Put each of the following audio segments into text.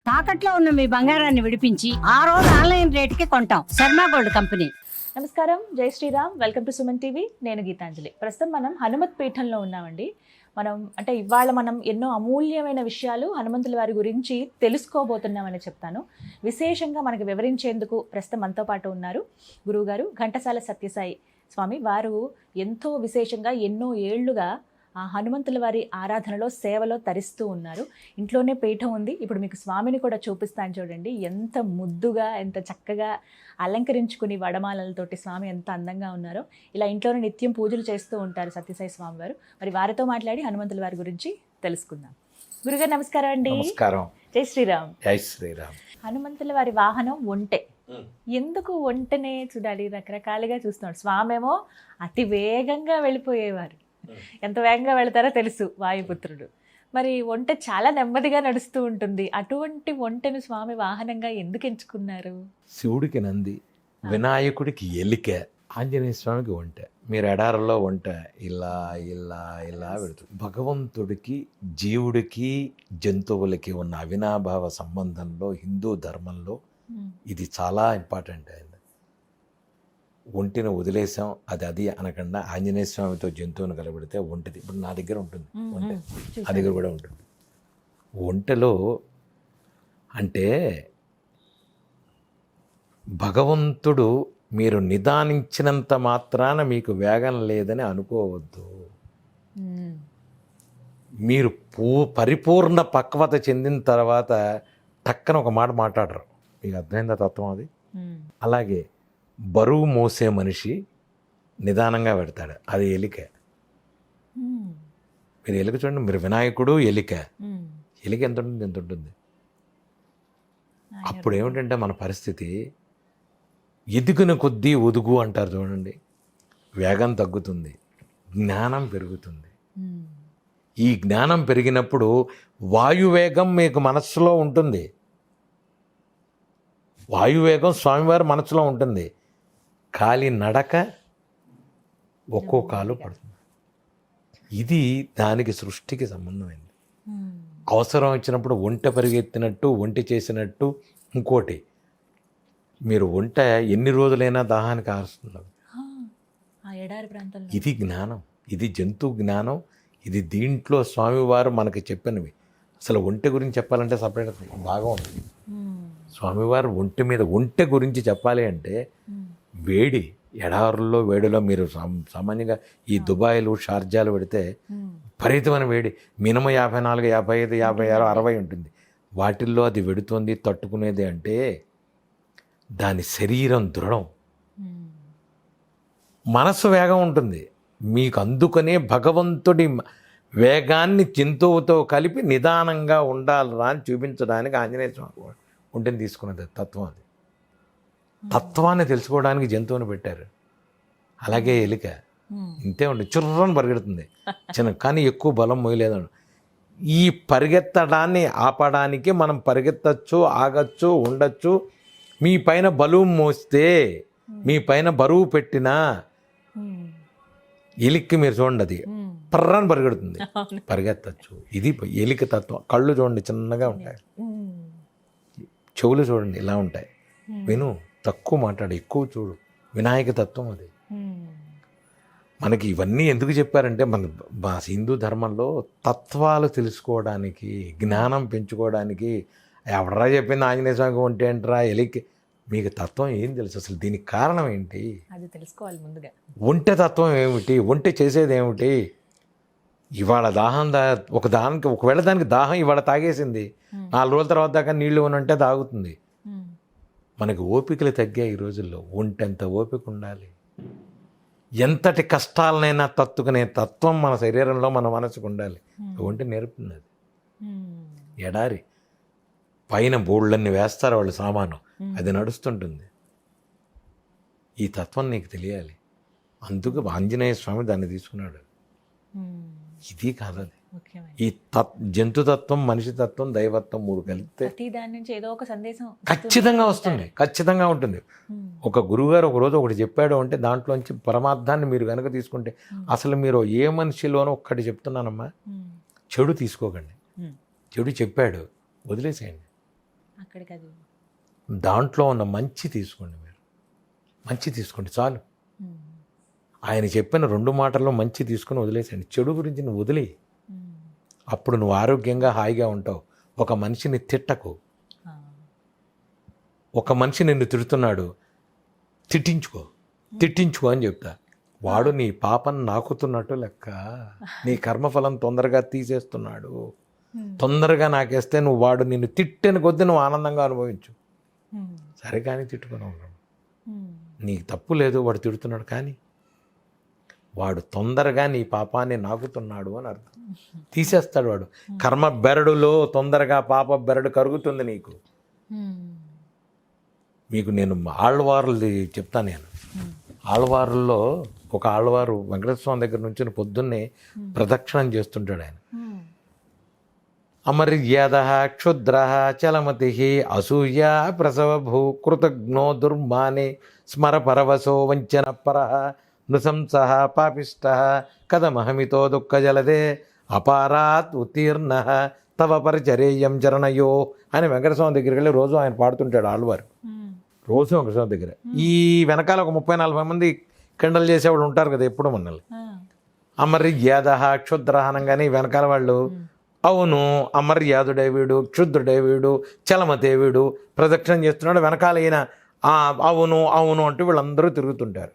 తాకట్లో ఉన్న మీ బంగారాన్ని విడిపించి ఆ రోజు ఆన్లైన్ రేటుకి కొంటాం. Sharma gold company. నమస్కారం, జై Sriram. Welcome to Suman TV. నేను గీతాంజలి. ప్రస్తుతం మనం హనుమత్ పీఠంలో ఉన్నామండి. ఇవాళ మనం ఎన్నో అమూల్యమైన విషయాలు హనుమంతుల వారి గురించి తెలుసుకోబోతున్నామని చెప్తాను. విశేషంగా మనకి వివరించేందుకు ప్రస్తుతం మనతో పాటు ఉన్నారు గురువుగారు ఘంటసాల సత్యసాయి స్వామి. వారు ఎంతో విశేషంగా ఎన్నో ఏళ్లుగా ఆ హనుమంతుల వారి ఆరాధనలో సేవలో తరిస్తూ ఉన్నారు. ఇంట్లోనే పీఠం ఉంది. ఇప్పుడు మీకు స్వామిని కూడా చూపిస్తాను చూడండి. ఎంత ముద్దుగా, ఎంత చక్కగా అలంకరించుకుని వడమాలలతోటి స్వామి ఎంత అందంగా ఉన్నారో. ఇలా ఇంట్లోనే నిత్యం పూజలు చేస్తూ ఉంటారు సత్యసాయి స్వామి వారు. మరి వారితో మాట్లాడి హనుమంతుల వారి గురించి తెలుసుకుందాం. గురుగారు నమస్కారం అండి. నమస్కారం. జై శ్రీరామ్. జై శ్రీరామ్. హనుమంతుల వారి వాహనం ఒంటె. ఎందుకు ఒంటెనే చూడాలి? రకరకాలుగా చూస్తున్నాడు. స్వామి ఏమో అతి వేగంగా వెళ్ళిపోయేవారు. ఎంత వేగంగా వెళతారో తెలుసు వాయుపుత్రుడు. మరి ఒంటె చాలా నెమ్మదిగా నడుస్తూ ఉంటుంది. అటువంటి ఒంటెను స్వామి వాహనంగా ఎందుకు ఎంచుకున్నారు? శివుడికి నంది, వినాయకుడికి ఎలిక, ఆంజనేయ స్వామికి ఒంటె. మీరు ఎడారిలో ఒంటె ఇలా ఇలా ఇలా వెళుతుంది. భగవంతుడికి, జీవుడికి, జంతువులకి ఉన్న అవినాభావ సంబంధంలో హిందూ ధర్మంలో ఇది చాలా ఇంపార్టెంట్ అయింది. ఒంటిని వదిలేసాం, అది అనకుండా ఆంజనేయ స్వామితో జంతువుని కలబెడితే ఒంటిది. ఇప్పుడు నా దగ్గర ఉంటుంది ఒంటె, ఆ దగ్గర కూడా ఉంటుంది. ఒంటెలో అంటే భగవంతుడు మీరు నిదానించినంత మాత్రాన మీకు వేగం లేదని అనుకోవద్దు. మీరు పరిపూర్ణ పక్వత చెందిన తర్వాత టక్కన ఒక మాట మాట్లాడరు. మీకు అర్థమైందా తత్వం అది? అలాగే బరువు మోసే మనిషి నిదానంగా పెడతాడు, అది ఎలిక. మీరు ఎలిక చూడండి, మీరు వినాయకుడు ఎలిక. ఎలిక ఎంత ఉంటుంది? ఎంత ఉంటుంది? అప్పుడు ఏమిటంటే మన పరిస్థితి ఎదుగున కొద్దీ ఒదుగు అంటారు చూడండి. వేగం తగ్గుతుంది, జ్ఞానం పెరుగుతుంది. ఈ జ్ఞానం పెరిగినప్పుడు వాయువేగం మీకు మనస్సులో ఉంటుంది. వాయువేగం స్వామివారి మనసులో ఉంటుంది. కాలి నడక ఒక్కో కాలు పడుతుంది. ఇది దానికి సృష్టికి సంబంధమైంది. అవసరం వచ్చినప్పుడు ఒంటె పరిగెత్తినట్టు, ఒంటె చేసినట్టు ఇంకోటి. మీరు ఒంటె ఎన్ని రోజులైనా దాహానికి ఆరుస్తుంది. ఇది జ్ఞానం, ఇది జంతు జ్ఞానం. ఇది దీంట్లో స్వామివారు మనకి చెప్పినవి. అసలు ఒంటె గురించి చెప్పాలంటే సపరేట్ బాగా ఉంటుంది. స్వామివారు ఒంటె గురించి చెప్పాలి అంటే వేడి, ఎడారుల్లో వేడిలో మీరు సామాన్యంగా ఈ దుబాయ్లు, షార్జాలు పెడితే విపరీతమైన వేడి, మినిమం 54, 55, 56, 60 ఉంటుంది. వాటిల్లో అది వెడుతుంది, తట్టుకునేది. అంటే దాని శరీరం దృఢం, మనసు వేగం ఉంటుంది. మీకు అందుకనే భగవంతుడి వేగాన్ని జంతువుతో కలిపి నిదానంగా ఉండాలరా అని చూపించడానికి ఆంజనేయ స్వామి ఒంటిని తీసుకున్నది. తత్వం అది. తత్వాన్ని తెలుసుకోవడానికి జంతువుని పెట్టారు. అలాగే ఎలిక ఇంతే ఉండి చుర్రని పరిగెడుతుంది కానీ ఎక్కువ బలం మోయలేదు. ఈ పరిగెత్తడాన్ని ఆపడానికి మనం పరిగెత్తచ్చు, ఆగచ్చు, ఉండొచ్చు. మీ పైన బరువు మోస్తే, మీ పైన బరువు పెట్టినా ఎలిక్కి మీరు చూడండి, అది పర్రాన్ని పరిగెడుతుంది, పరిగెత్తచ్చు. ఇది ఎలిక తత్వం. కళ్ళు చూడండి చిన్నగా ఉంటాయి, చెవులు చూడండి ఇలా ఉంటాయి. విను, తక్కువ మాట్లాడు, ఎక్కువ చూడు. వినాయక తత్వం అది. మనకి ఇవన్నీ ఎందుకు చెప్పారంటే మన హిందూ ధర్మంలో తత్వాలు తెలుసుకోవడానికి, జ్ఞానం పెంచుకోవడానికి. ఎవడరా చెప్పింది ఆంజనేయ స్వామికి ఒంటె ఏంట్రా, ఎలికి? మీకు తత్వం ఏం తెలుసు? అసలు దీనికి కారణం ఏంటి అది తెలుసుకోవాలి ముందుగా. ఒంటె తత్వం ఏమిటి? ఒంటె చేసేది ఏమిటి? ఇవాళ ఒకవేళ దానికి దాహం ఇవాళ తాగేసింది, 4 రోజుల తర్వాత దాకా నీళ్లు ఉనంటే తాగుతుంది. మనకి ఓపికలు తగ్గాయి ఈ రోజుల్లో. ఒంటెంత ఓపిక ఉండాలి. ఎంతటి కష్టాలనైనా తట్టుకునే తత్వం మన శరీరంలో, మన మనసుకు ఉండాలి. ఒంటె నేర్పుతుంది అది. ఎడారి పైన బోళ్ళన్నీ వేస్తారు వాళ్ళు సామాను, అది నడుస్తుంటుంది. ఈ తత్వం నీకు తెలియాలి. అందుకు ఆంజనేయ స్వామి దాన్ని తీసుకున్నాడు. ఇది కాదది. ఈ జంతుతత్వం, మనిషి తత్వం, దైవత్వం 3 కలిపితే ఏదో ఒక సందేశం ఖచ్చితంగా వస్తుంది, ఖచ్చితంగా ఉంటుంది. ఒక గురువుగారు ఒకరోజు ఒకటి చెప్పాడు అంటే దాంట్లోంచి పరమార్థాన్ని మీరు కనుక తీసుకుంటే, అసలు మీరు ఏ మనిషిలోనో ఒక్కటి చెప్తున్నానమ్మా, చెడు తీసుకోకండి. చెడు చెప్పాడు, వదిలేసేయండి. అక్కడికి అది దాంట్లో ఉన్న మంచి తీసుకోండి మీరు, మంచి తీసుకోండి చాలు. ఆయన చెప్పిన 2 మాటల్లో మంచి తీసుకుని వదిలేసండి. చెడు గురించి నువ్వు వదిలే, అప్పుడు నువ్వు ఆరోగ్యంగా హాయిగా ఉంటావు. ఒక మనిషిని తిట్టకు. ఒక మనిషి నిన్ను తిడుతున్నాడు, తిట్టించుకో అని చెప్తా. వాడు నీ పాపను నాకుతున్నట్టు లెక్క. నీ కర్మఫలం తొందరగా తీసేస్తున్నాడు. తొందరగా నాకేస్తే నువ్వు వాడు నిన్ను తిట్టిన కొద్దీ నువ్వు ఆనందంగా అనుభవించు. సరే కానీ తిట్టుకున్నావు, నీకు తప్పు లేదు, వాడు తిడుతున్నాడు కానీ వాడు తొందరగా నీ పాపాన్ని నాకుతున్నాడు అని అర్థం. తీసేస్తాడు వాడు. కర్మ బెరడులో తొందరగా పాప బెరడు కరుగుతుంది నీకు. మీకు నేను ఆళ్వారులది చెప్తాను. నేను ఆళ్వారుల్లో ఒక ఆళ్వారు వెంకటేశ్వర స్వామి దగ్గర నుంచి పొద్దున్నే ప్రదక్షిణం చేస్తుంటాడు ఆయన. అమర్యాద క్షుద్ర చలమతి అసూయ ప్రసవభూ కృతజ్ఞో దుర్మానే స్మర పరవశో వంచన పర నృశంస పాపిష్ట కథమహమితో దుఃఖజలదే అపారాత్ ఉత్తీర్ణ తవ పరిచరేయం చరణయో అని వెంకటస్వామి దగ్గరికి వెళ్ళి రోజు ఆయన పాడుతుంటాడు ఆళ్వారు. రోజు వెంకటస్వామి దగ్గర. ఈ వెనకాల ఒక 30-40 మంది కిండలు చేసేవాళ్ళు ఉంటారు కదా ఎప్పుడు మనల్ని. అమర్యాద క్షుద్ర అనగానే వెనకాల వాళ్ళు అవును అమర్యాదుడే వీడు, క్షుద్రుడే వీడు, చలమతే వీడు ప్రదక్షిణం చేస్తున్నాడు, వెనకాల ఈయన అవును అవును అంటూ వీళ్ళందరూ తిరుగుతుంటారు.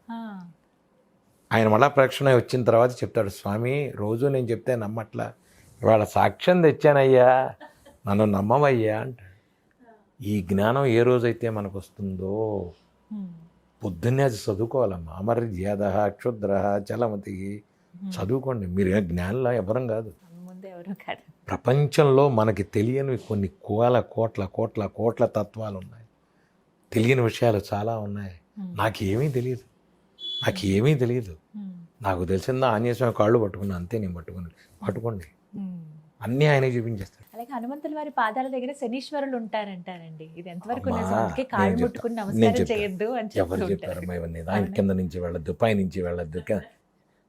ఆయన మళ్ళా ప్రదక్షిణ వచ్చిన తర్వాత చెప్తాడు, స్వామి రోజు నేను చెప్తే నమ్మట్లా, ఇవాళ సాక్ష్యం తెచ్చానయ్యా, నన్ను నమ్మవయ్యా అంటాడు. ఈ జ్ఞానం ఏ రోజైతే మనకు వస్తుందో పొద్దున్నే అది చదువుకోవాలమ్మా. అమర్యాద క్షుద్ర చలమతి చదువుకోండి. మీరు జ్ఞానంలో ఎవరం కాదు. ప్రపంచంలో మనకి తెలియని కొన్ని కోట్ల తత్వాలు ఉన్నాయి. తెలియని విషయాలు చాలా ఉన్నాయి. నాకేమీ తెలియదు. నాకు తెలిసిందా ఆంజనేయ స్వామి కాళ్ళు పట్టుకున్నా అంతే. నేను పట్టుకోండి అన్నీ ఆయనే చూపించేస్తాడు. అలాగే హనుమంతుల వారి పాదాల దగ్గర శనీశ్వరులు ఉంటారంటారండి. ఇది ఎంతవరకు నిజానికి కాళ్ళు ముట్టుకుని నమస్కారం చేయొద్దు అని ఎవరు చెప్పారు? ఇవన్నీ దాని కింద నుంచి వెళ్ళొద్దు, పై నుంచి వెళ్ళొద్దు.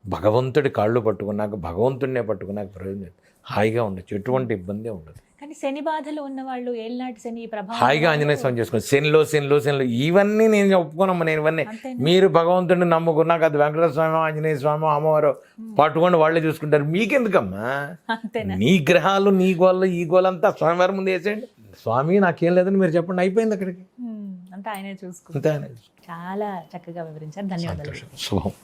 భగవంతుడి కాళ్ళు పట్టుకున్నాక, భగవంతుడినే పట్టుకున్నాక ప్రయోజనం, హాయిగా ఉండొచ్చు, ఎటువంటి ఇబ్బంది ఉండదు. కానీ శని బాధలు ఉన్న వాళ్ళు ఏళ్ళనాటి శని ప్రభావం హాయిగా ఆంజనేయ స్వామి చేసుకోండి. శనిలో ఇవన్నీ నేను ఒప్పుకోనమ్మా. నేను ఇవన్నీ మీరు భగవంతుడిని నమ్ముకున్నాక అది వెంకటేశ్వర స్వామి, ఆంజనేయ స్వామి, అమ్మవారు పట్టుకొని వాళ్ళే చూసుకుంటారు. మీకెందుకమ్మా? నీ గ్రహాలు, నీ గోళ్ళు, ఈ గోలంతా స్వామివారి ముందు వేసేయండి. స్వామి నాకేం లేదని మీరు చెప్పండి, అయిపోయింది అక్కడికి. అంతా ఆయనే చూసుకుంటారు. చాలా చక్కగా వివరించారు. ధన్యవాదాలు. శుభం.